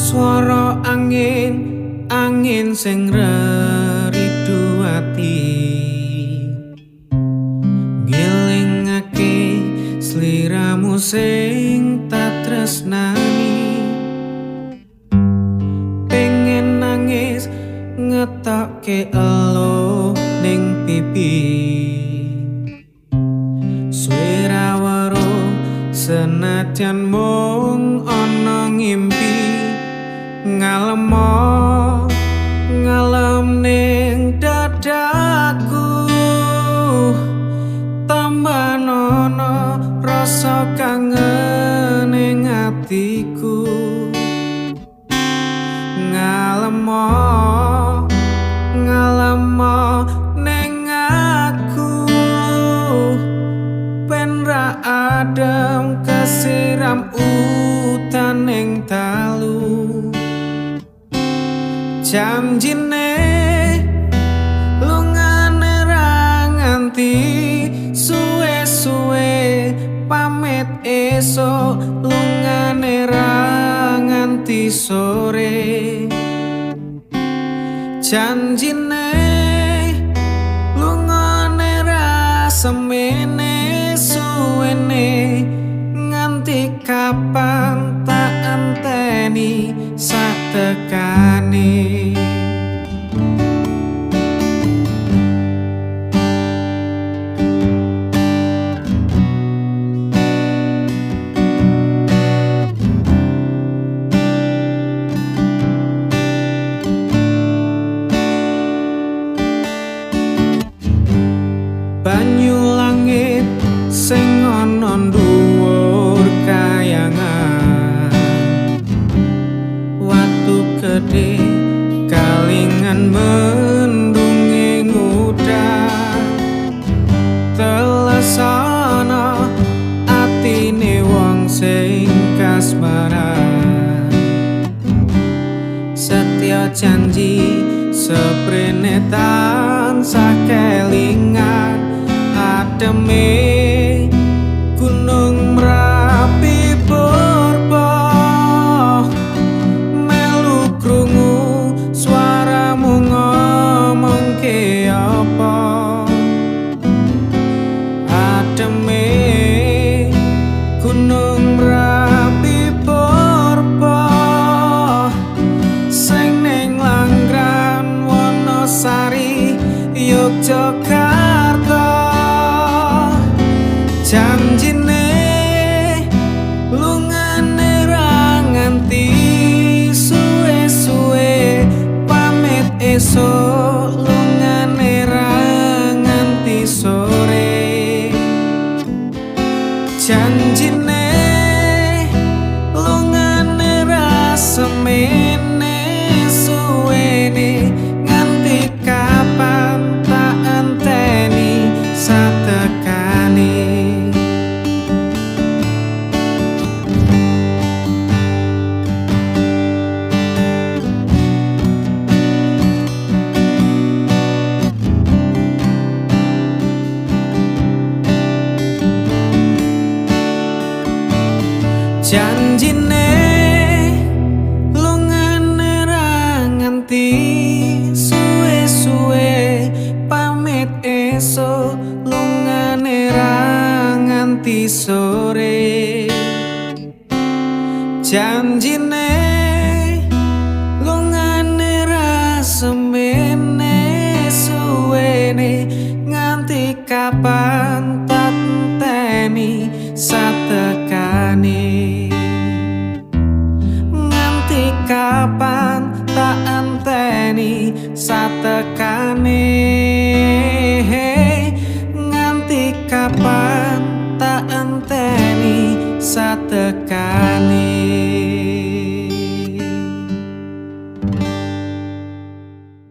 Swara angin, angin sing reridu ati ngelingake sliramu sing tak tresnani. Pengen nangis ngetokke elo ning pipi, swara senajan mung ana ngimpi. Ngalem ning dadaku, tambah nono rasa kangen ning atiku. Ngalem ning aku, ben ra adem kesiram udan ning dalu. Janjine lungane ra nganti suwe-suwe, pamit esok lungane ra nganti sore. Janjine lungane ra semene suwene, nganti kapan tak anteni sak tekane. Banyu langit sing ana dhuwur kayangan, watu gedhe kalingan mendunge udan. Telesana atine wong sing kasmaran, setya janji seprene tansah kelingan. Ademe gunung Merapi purba, melu krungu swaramu ngomongke apa. Ademe gunung Merapi purba, sing ning Langran Wonosari Yogyakarta. Janjine lungane ra nganti suwe-suwe, pamit esok lungane ra nganti sore. Janjine lungane ra semene suwene, nganti kapan tak anteni satekane. Janjine lungane ra nganti suwe-suwe, pamit esok lungane ra nganti sore. Janjine lungane ra semene suwene, nganti kapan tak enteni satekane. Kapan tak anteni satekane, nganti kapan